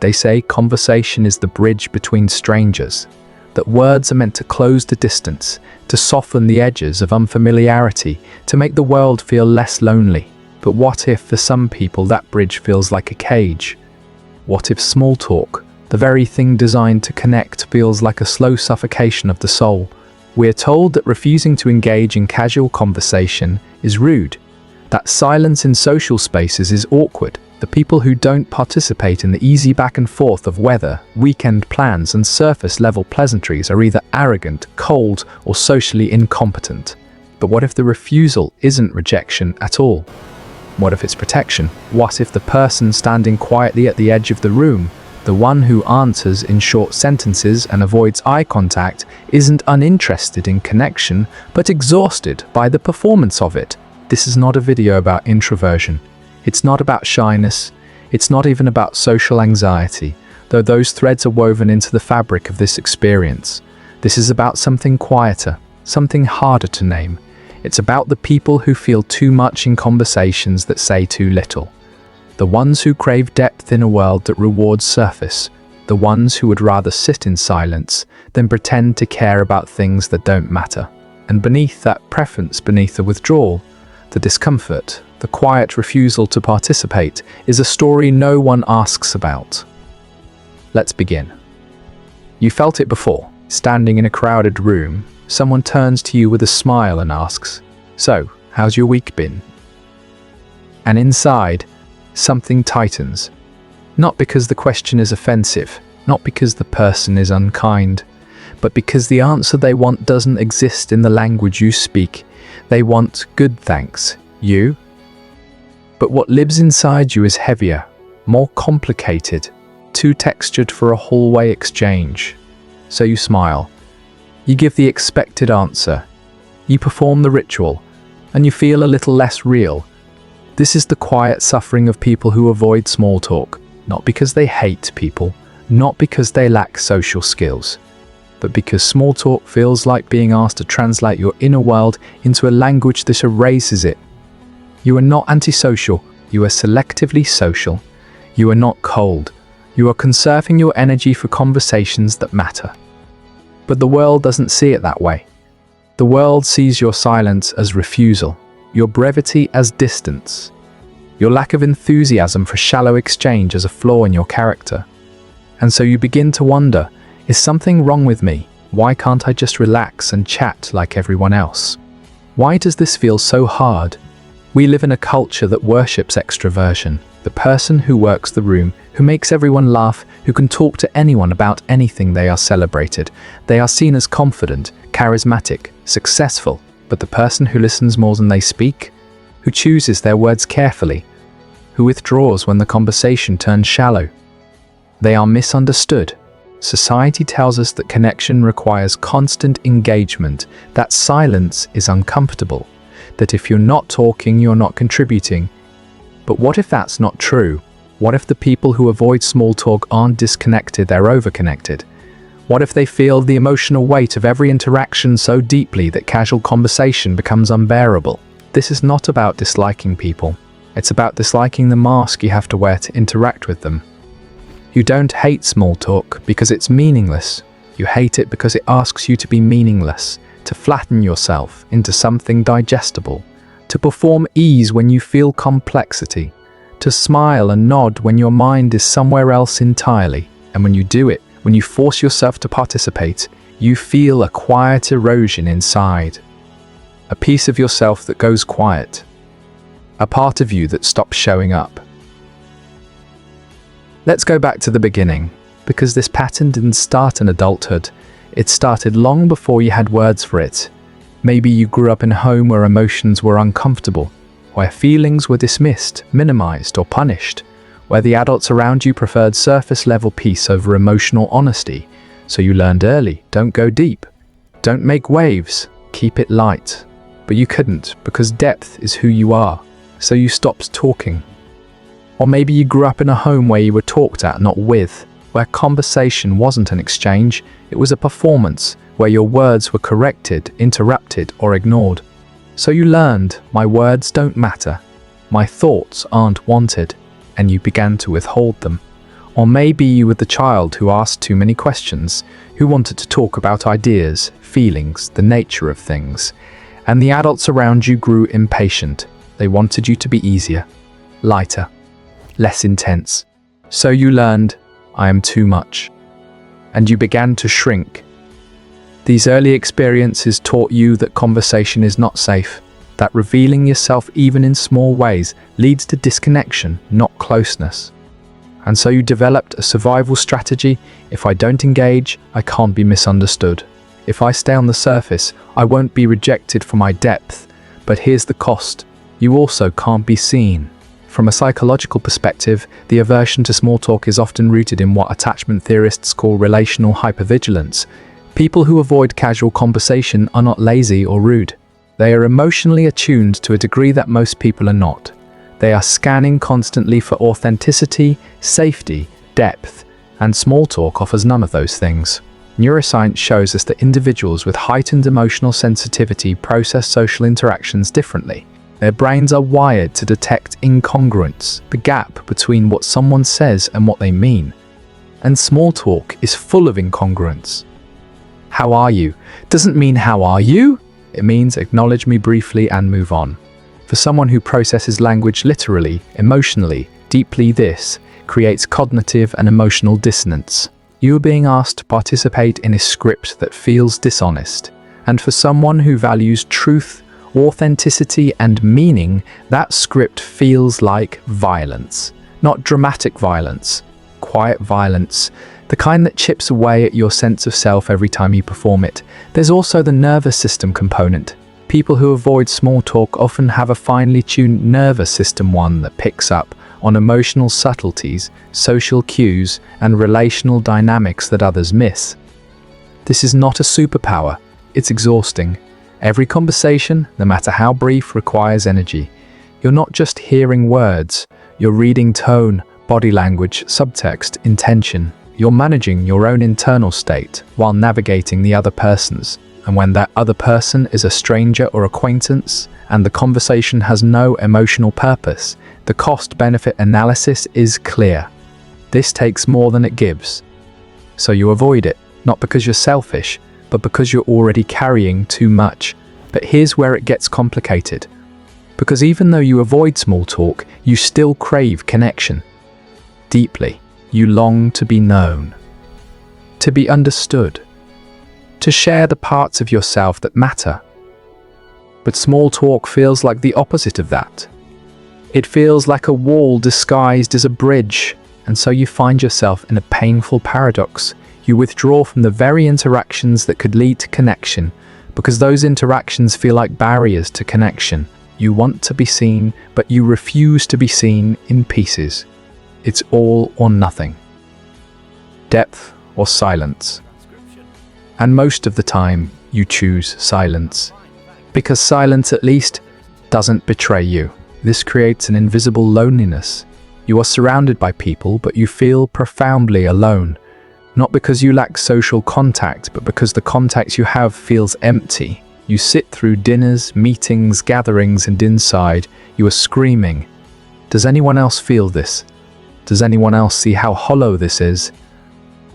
They say conversation is the bridge between strangers, that words are meant to close the distance, to soften the edges of unfamiliarity, to make the world feel less lonely. But what if for some people that bridge feels like a cage? What if small talk, the very thing designed to connect, feels like a slow suffocation of the soul? We're told that refusing to engage in casual conversation is rude, that silence in social spaces is awkward. The people who don't participate in the easy back and forth of weather, weekend plans, and surface-level pleasantries are either arrogant, cold, or socially incompetent. But what if the refusal isn't rejection at all? What if it's protection? What if the person standing quietly at the edge of the room, the one who answers in short sentences and avoids eye contact, isn't uninterested in connection, but exhausted by the performance of it? This is not a video about introversion. It's not about shyness. It's not even about social anxiety, though those threads are woven into the fabric of this experience. This is about something quieter, something harder to name. It's about the people who feel too much in conversations that say too little. The ones who crave depth in a world that rewards surface. The ones who would rather sit in silence than pretend to care about things that don't matter. And beneath that preference, beneath the withdrawal, the discomfort, the quiet refusal to participate, is a story no one asks about. Let's begin. You felt it before. Standing in a crowded room, someone turns to you with a smile and asks, "So, how's your week been?" And inside, something tightens. Not because the question is offensive, not because the person is unkind, but because the answer they want doesn't exist in the language you speak. They want "good thanks, you?" But what lives inside you is heavier, more complicated, too textured for a hallway exchange. So you smile. You give the expected answer. You perform the ritual, and you feel a little less real. This is the quiet suffering of people who avoid small talk, not because they hate people, not because they lack social skills, but because small talk feels like being asked to translate your inner world into a language that erases it. You are not antisocial, you are selectively social. You are not cold, you are conserving your energy for conversations that matter. But the world doesn't see it that way. The world sees your silence as refusal, your brevity as distance, your lack of enthusiasm for shallow exchange as a flaw in your character. And so you begin to wonder, is something wrong with me? Why can't I just relax and chat like everyone else? Why does this feel so hard? We live in a culture that worships extroversion, the person who works the room, who makes everyone laugh, who can talk to anyone about anything. They are celebrated. They are seen as confident, charismatic, successful. But the person who listens more than they speak, who chooses their words carefully, who withdraws when the conversation turns shallow, they are misunderstood. Society tells us that connection requires constant engagement, that silence is uncomfortable, that if you're not talking, you're not contributing. But what if that's not true? What if the people who avoid small talk aren't disconnected, they're overconnected? What if they feel the emotional weight of every interaction so deeply that casual conversation becomes unbearable? This is not about disliking people. It's about disliking the mask you have to wear to interact with them. You don't hate small talk because it's meaningless. You hate it because it asks you to be meaningless, to flatten yourself into something digestible, to perform ease when you feel complexity, to smile and nod when your mind is somewhere else entirely. And when you do it, when you force yourself to participate, you feel a quiet erosion inside. A piece of yourself that goes quiet. A part of you that stops showing up. Let's go back to the beginning, because this pattern didn't start in adulthood. It started long before you had words for it. Maybe you grew up in a home where emotions were uncomfortable, where feelings were dismissed, minimized, or punished, where the adults around you preferred surface-level peace over emotional honesty. So you learned early, don't go deep, don't make waves, keep it light. But you couldn't, because depth is who you are, so you stopped talking. Or maybe you grew up in a home where you were talked at, not with, where conversation wasn't an exchange, it was a performance, where your words were corrected, interrupted, or ignored. So you learned, my words don't matter, my thoughts aren't wanted, and you began to withhold them. Or maybe you were the child who asked too many questions, who wanted to talk about ideas, feelings, the nature of things. And the adults around you grew impatient. They wanted you to be easier, lighter, less intense. So you learned, I am too much. And you began to shrink. These early experiences taught you that conversation is not safe, that revealing yourself even in small ways leads to disconnection, not closeness. And so you developed a survival strategy. If I don't engage, I can't be misunderstood. If I stay on the surface, I won't be rejected for my depth. But here's the cost. You also can't be seen. From a psychological perspective, the aversion to small talk is often rooted in what attachment theorists call relational hypervigilance. People who avoid casual conversation are not lazy or rude. They are emotionally attuned to a degree that most people are not. They are scanning constantly for authenticity, safety, depth, and small talk offers none of those things. Neuroscience shows us that individuals with heightened emotional sensitivity process social interactions differently. Their brains are wired to detect incongruence, the gap between what someone says and what they mean. And small talk is full of incongruence. How are you? Doesn't mean how are you? It means acknowledge me briefly and move on. For someone who processes language literally, emotionally, deeply, this creates cognitive and emotional dissonance. You are being asked to participate in a script that feels dishonest. And for someone who values truth, authenticity, and meaning, that script feels like violence. Not dramatic violence, quiet violence, the kind that chips away at your sense of self every time you perform it. There's also the nervous system component. People who avoid small talk often have a finely tuned nervous system, one that picks up on emotional subtleties, social cues, and relational dynamics that others miss. This is not a superpower, it's exhausting. Every conversation, no matter how brief, requires energy. You're not just hearing words, you're reading tone, body language, subtext, intention. You're managing your own internal state while navigating the other person's. And when that other person is a stranger or acquaintance, and the conversation has no emotional purpose, the cost-benefit analysis is clear. This takes more than it gives. So you avoid it, not because you're selfish, but because you're already carrying too much. But here's where it gets complicated. Because even though you avoid small talk, you still crave connection. Deeply. You long to be known, to be understood, to share the parts of yourself that matter. But small talk feels like the opposite of that. It feels like a wall disguised as a bridge, and so you find yourself in a painful paradox. You withdraw from the very interactions that could lead to connection, because those interactions feel like barriers to connection. You want to be seen, but you refuse to be seen in pieces. It's all or nothing. Depth or silence. And most of the time, you choose silence. Because silence, at least, doesn't betray you. This creates an invisible loneliness. You are surrounded by people, but you feel profoundly alone. Not because you lack social contact, but because the contact you have feels empty. You sit through dinners, meetings, gatherings, and inside, you are screaming. Does anyone else feel this? Does anyone else see how hollow this is?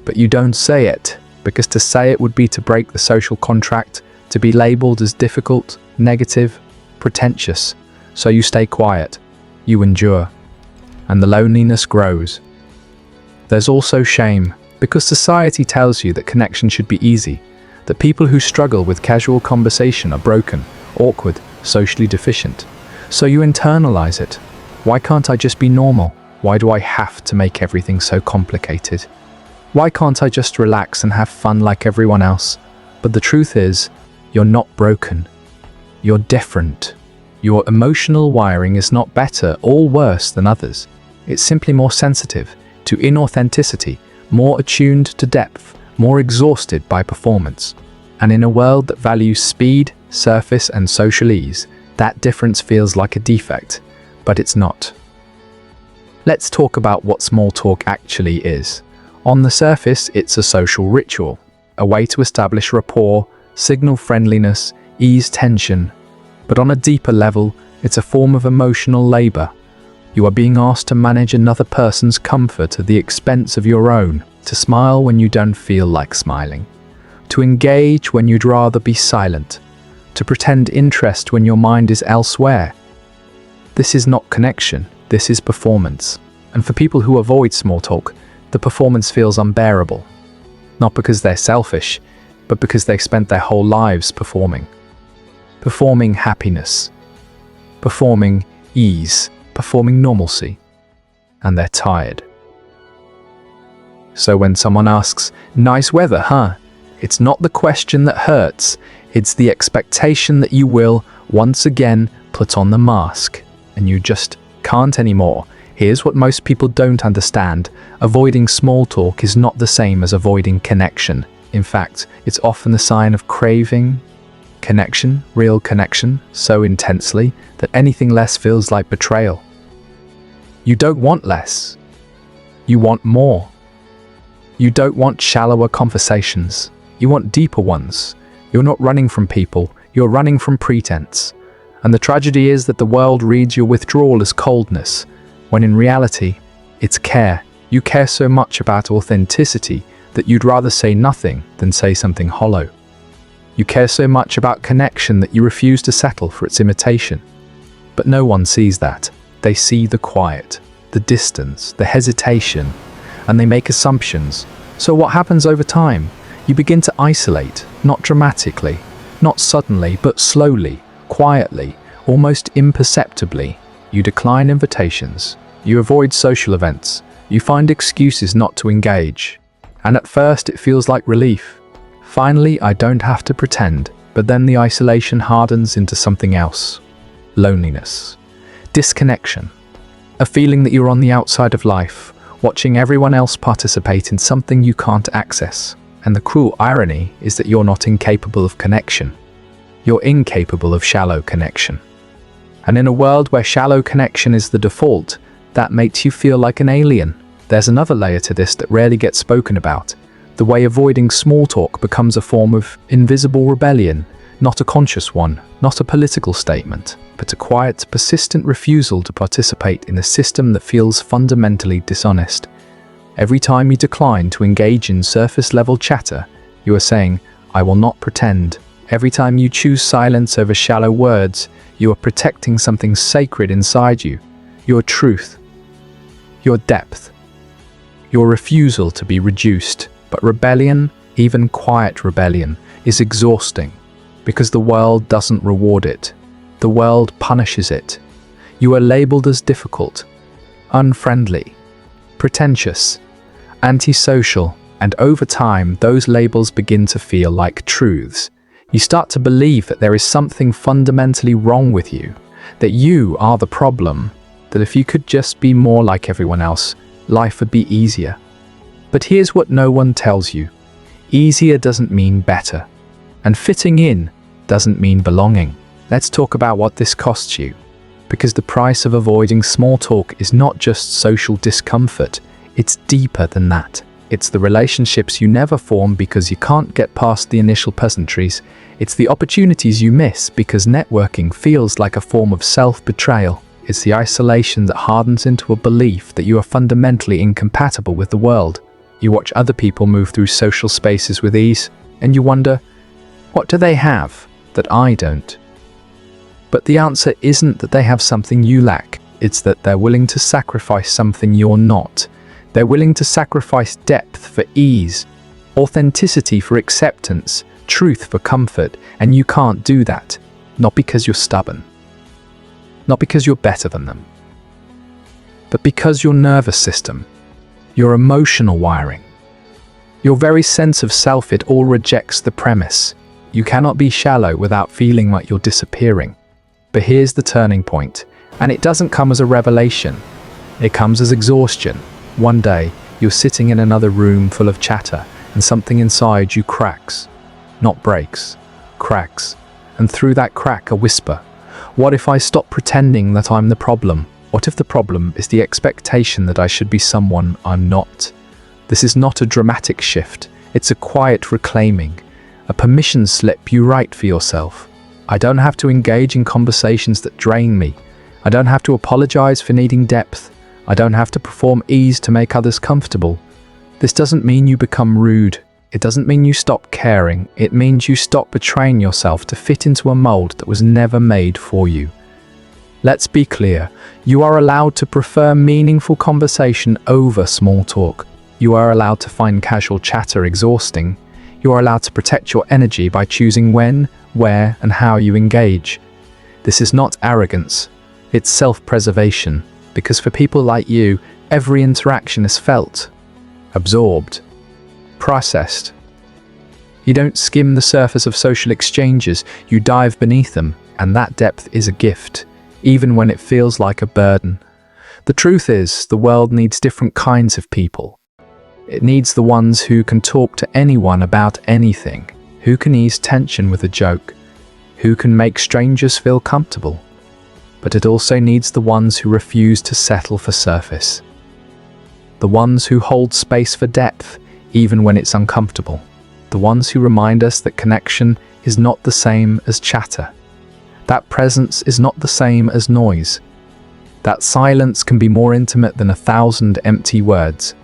But you don't say it, because to say it would be to break the social contract, to be labeled as difficult, negative, pretentious. So you stay quiet, you endure, and the loneliness grows. There's also shame, because society tells you that connection should be easy, that people who struggle with casual conversation are broken, awkward, socially deficient. So you internalize it. Why can't I just be normal? Why do I have to make everything so complicated? Why can't I just relax and have fun like everyone else? But the truth is, you're not broken. You're different. Your emotional wiring is not better or worse than others. It's simply more sensitive to inauthenticity, more attuned to depth, more exhausted by performance. And in a world that values speed, surface, and social ease, that difference feels like a defect, but it's not. Let's talk about what small talk actually is. On the surface, it's a social ritual, a way to establish rapport, signal friendliness, ease tension. But on a deeper level, it's a form of emotional labor. You are being asked to manage another person's comfort at the expense of your own, to smile when you don't feel like smiling, to engage when you'd rather be silent, to pretend interest when your mind is elsewhere. This is not connection, this is performance. And for people who avoid small talk, the performance feels unbearable. Not because they're selfish, but because they've spent their whole lives performing. Performing happiness, performing ease, performing normalcy. And they're tired. So when someone asks, "Nice weather, huh?" it's not the question that hurts, it's the expectation that you will, once again, put on the mask. And you just can't anymore. Here's what most people don't understand. Avoiding small talk is not the same as avoiding connection. In fact, it's often a sign of craving connection, real connection, so intensely that anything less feels like betrayal. You don't want less. You want more. You don't want shallower conversations. You want deeper ones. You're not running from people, you're running from pretense. And the tragedy is that the world reads your withdrawal as coldness, when in reality, it's care. You care so much about authenticity that you'd rather say nothing than say something hollow. You care so much about connection that you refuse to settle for its imitation. But no one sees that. They see the quiet, the distance, the hesitation, and they make assumptions. So what happens over time? You begin to isolate, not dramatically, not suddenly, but slowly, quietly, almost imperceptibly. You decline invitations, you avoid social events, you find excuses not to engage. And at first it feels like relief. Finally, I don't have to pretend, but then the isolation hardens into something else. Loneliness. Disconnection. A feeling that you're on the outside of life, watching everyone else participate in something you can't access. And the cruel irony is that you're not incapable of connection. You're incapable of shallow connection. And in a world where shallow connection is the default, that makes you feel like an alien. There's another layer to this that rarely gets spoken about. The way avoiding small talk becomes a form of invisible rebellion, not a conscious one, not a political statement, but a quiet, persistent refusal to participate in a system that feels fundamentally dishonest. Every time you decline to engage in surface-level chatter, you are saying, "I will not pretend." Every time you choose silence over shallow words, you are protecting something sacred inside you, your truth, your depth, your refusal to be reduced. But rebellion, even quiet rebellion, is exhausting because the world doesn't reward it. The world punishes it. You are labeled as difficult, unfriendly, pretentious, antisocial, and over time, those labels begin to feel like truths. You start to believe that there is something fundamentally wrong with you, that you are the problem, that if you could just be more like everyone else, life would be easier. But here's what no one tells you. Easier doesn't mean better, and fitting in doesn't mean belonging. Let's talk about what this costs you, because the price of avoiding small talk is not just social discomfort, it's deeper than that. It's the relationships you never form because you can't get past the initial pleasantries. It's the opportunities you miss because networking feels like a form of self-betrayal. It's the isolation that hardens into a belief that you are fundamentally incompatible with the world. You watch other people move through social spaces with ease, and you wonder, what do they have that I don't? But the answer isn't that they have something you lack. It's that they're willing to sacrifice something you're not. They're willing to sacrifice depth for ease, authenticity for acceptance, truth for comfort, and you can't do that. Not because you're stubborn, not because you're better than them, but because your nervous system, your emotional wiring, your very sense of self, it all rejects the premise. You cannot be shallow without feeling like you're disappearing. But here's the turning point, and it doesn't come as a revelation. It comes as exhaustion. One day, you're sitting in another room full of chatter, and something inside you cracks. Not breaks, cracks. And through that crack, a whisper. What if I stop pretending that I'm the problem? What if the problem is the expectation that I should be someone I'm not? This is not a dramatic shift. It's a quiet reclaiming, a permission slip you write for yourself. I don't have to engage in conversations that drain me. I don't have to apologize for needing depth. I don't have to perform ease to make others comfortable. This doesn't mean you become rude. It doesn't mean you stop caring. It means you stop betraying yourself to fit into a mold that was never made for you. Let's be clear. You are allowed to prefer meaningful conversation over small talk. You are allowed to find casual chatter exhausting. You are allowed to protect your energy by choosing when, where, and how you engage. This is not arrogance. It's self-preservation. Because for people like you, every interaction is felt, absorbed, processed. You don't skim the surface of social exchanges, you dive beneath them, and that depth is a gift, even when it feels like a burden. The truth is, the world needs different kinds of people. It needs the ones who can talk to anyone about anything, who can ease tension with a joke, who can make strangers feel comfortable. But it also needs the ones who refuse to settle for surface. The ones who hold space for depth, even when it's uncomfortable. The ones who remind us that connection is not the same as chatter. That presence is not the same as noise. That silence can be more intimate than 1,000 empty words.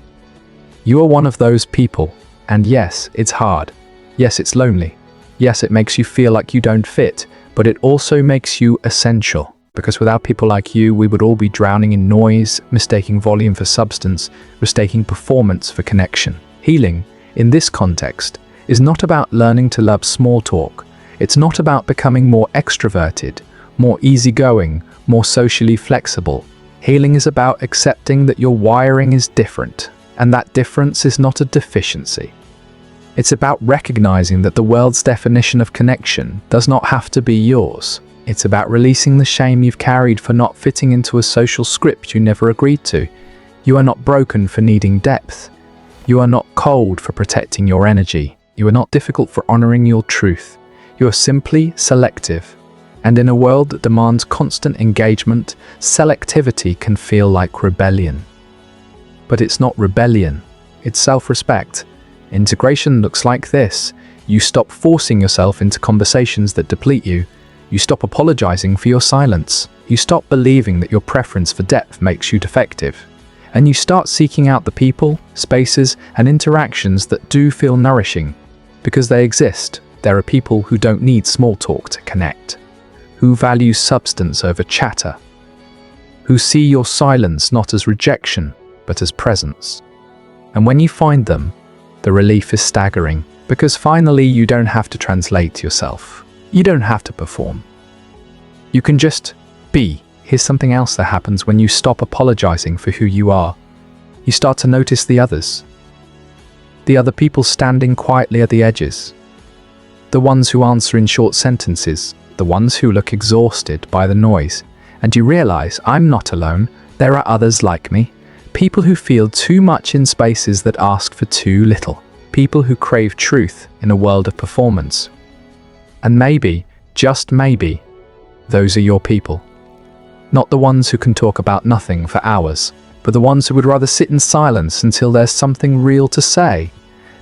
You are one of those people, and yes, it's hard. Yes, it's lonely. Yes, it makes you feel like you don't fit, but it also makes you essential. Because without people like you, we would all be drowning in noise, mistaking volume for substance, mistaking performance for connection. Healing, in this context, is not about learning to love small talk. It's not about becoming more extroverted, more easygoing, more socially flexible. Healing is about accepting that your wiring is different, and that difference is not a deficiency. It's about recognizing that the world's definition of connection does not have to be yours. It's about releasing the shame you've carried for not fitting into a social script you never agreed to. You are not broken for needing depth. You are not cold for protecting your energy. You are not difficult for honoring your truth. You are simply selective. And in a world that demands constant engagement, selectivity can feel like rebellion. But it's not rebellion. It's self-respect. Integration looks like this. You stop forcing yourself into conversations that deplete you. You stop apologizing for your silence. You stop believing that your preference for depth makes you defective. And you start seeking out the people, spaces, and interactions that do feel nourishing. Because they exist. There are people who don't need small talk to connect. Who value substance over chatter. Who see your silence not as rejection, but as presence. And when you find them, the relief is staggering. Because finally you don't have to translate yourself. You don't have to perform. You can just be. Here's something else that happens when you stop apologizing for who you are. You start to notice the others. The other people standing quietly at the edges. The ones who answer in short sentences. The ones who look exhausted by the noise. And you realize, I'm not alone. There are others like me. People who feel too much in spaces that ask for too little. People who crave truth in a world of performance. And maybe, just maybe, those are your people. Not the ones who can talk about nothing for hours, but the ones who would rather sit in silence until there's something real to say.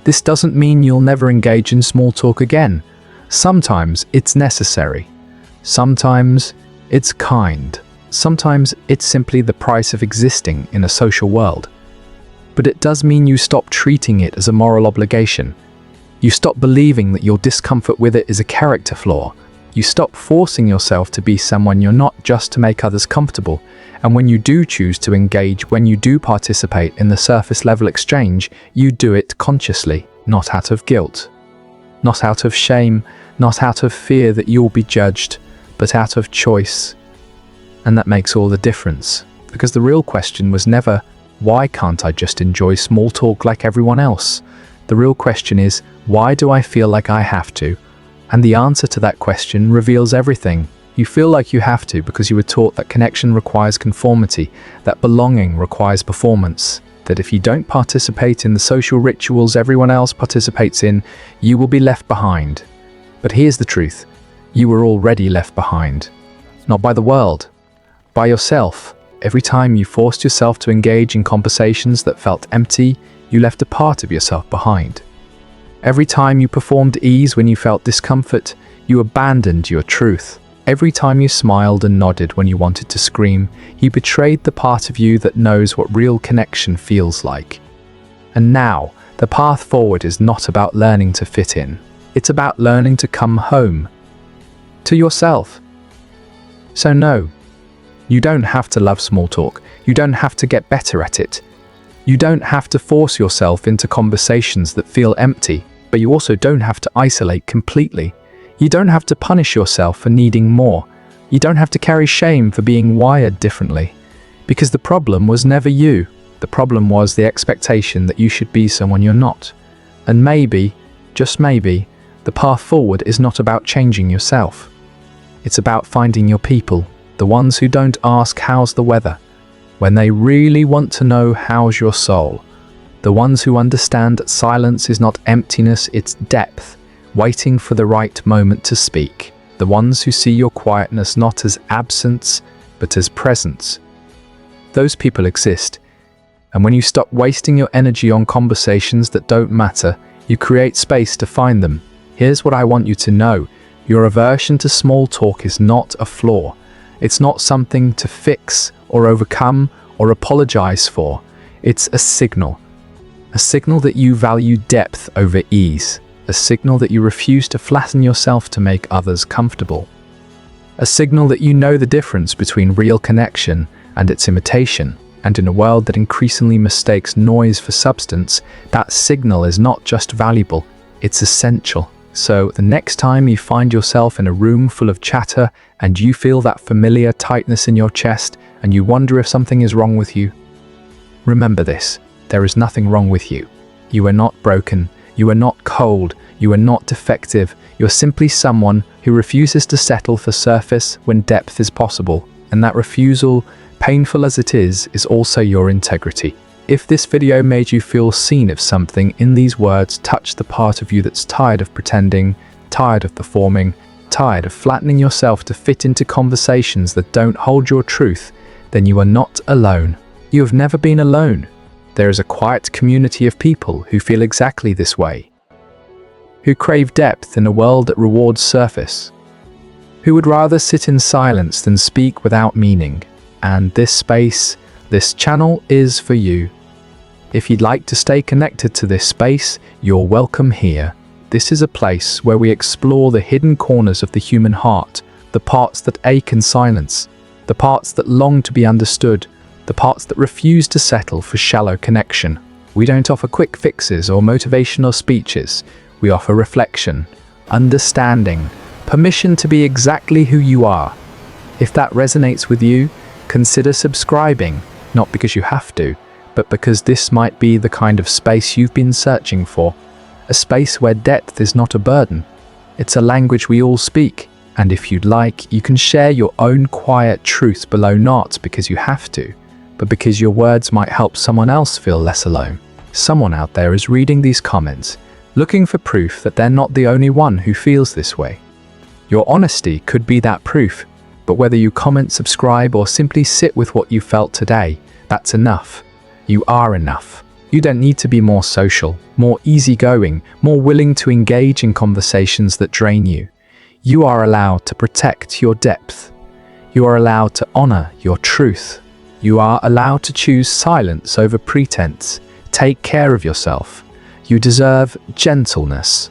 This doesn't mean you'll never engage in small talk again. Sometimes it's necessary. Sometimes it's kind. Sometimes it's simply the price of existing in a social world. But it does mean you stop treating it as a moral obligation. You stop believing that your discomfort with it is a character flaw. You stop forcing yourself to be someone you're not just to make others comfortable. And when you do choose to engage, when you do participate in the surface level exchange, you do it consciously, not out of guilt. Not out of shame, not out of fear that you'll be judged, but out of choice. And that makes all the difference. Because the real question was never, why can't I just enjoy small talk like everyone else? The real question is, why do I feel like I have to? And the answer to that question reveals everything. You feel like you have to because you were taught that connection requires conformity, that belonging requires performance, that if you don't participate in the social rituals everyone else participates in, you will be left behind. But here's the truth. You were already left behind. Not by the world, by yourself. Every time you forced yourself to engage in conversations that felt empty, you left a part of yourself behind. Every time you performed ease when you felt discomfort, you abandoned your truth. Every time you smiled and nodded when you wanted to scream, you betrayed the part of you that knows what real connection feels like. And now, the path forward is not about learning to fit in. It's about learning to come home to yourself. So no, you don't have to love small talk. You don't have to get better at it. You don't have to force yourself into conversations that feel empty, but you also don't have to isolate completely. You don't have to punish yourself for needing more. You don't have to carry shame for being wired differently. Because the problem was never you. The problem was the expectation that you should be someone you're not. And maybe, just maybe, the path forward is not about changing yourself. It's about finding your people, the ones who don't ask how's the weather, when they really want to know how's your soul. The ones who understand that silence is not emptiness, it's depth, waiting for the right moment to speak. The ones who see your quietness not as absence, but as presence. Those people exist. And when you stop wasting your energy on conversations that don't matter, you create space to find them. Here's what I want you to know. Your aversion to small talk is not a flaw. It's not something to fix or overcome or apologize for. It's a signal. A signal that you value depth over ease. A signal that you refuse to flatten yourself to make others comfortable. A signal that you know the difference between real connection and its imitation. And in a world that increasingly mistakes noise for substance, that signal is not just valuable, it's essential. So the next time you find yourself in a room full of chatter and you feel that familiar tightness in your chest and you wonder if something is wrong with you, remember this: there is nothing wrong with you. You are not broken. You are not cold. You are not defective. You're simply someone who refuses to settle for surface when depth is possible. And that refusal, painful as it is also your integrity. If this video made you feel seen, if something in these words touched the part of you that's tired of pretending, tired of performing, tired of flattening yourself to fit into conversations that don't hold your truth, then you are not alone. You have never been alone. There is a quiet community of people who feel exactly this way, who crave depth in a world that rewards surface, who would rather sit in silence than speak without meaning. And this space, this channel is for you. If you'd like to stay connected to this space, you're welcome here. This is a place where we explore the hidden corners of the human heart, the parts that ache in silence, the parts that long to be understood, the parts that refuse to settle for shallow connection. We don't offer quick fixes or motivational speeches. We offer reflection, understanding, permission to be exactly who you are. If that resonates with you, consider subscribing, not because you have to, but because this might be the kind of space you've been searching for. A space where depth is not a burden. It's a language we all speak, and if you'd like, you can share your own quiet truth below, not because you have to, but because your words might help someone else feel less alone. Someone out there is reading these comments, looking for proof that they're not the only one who feels this way. Your honesty could be that proof, but whether you comment, subscribe, or simply sit with what you felt today, that's enough. You are enough. You don't need to be more social, more easygoing, more willing to engage in conversations that drain you. You are allowed to protect your depth. You are allowed to honor your truth. You are allowed to choose silence over pretense. Take care of yourself. You deserve gentleness.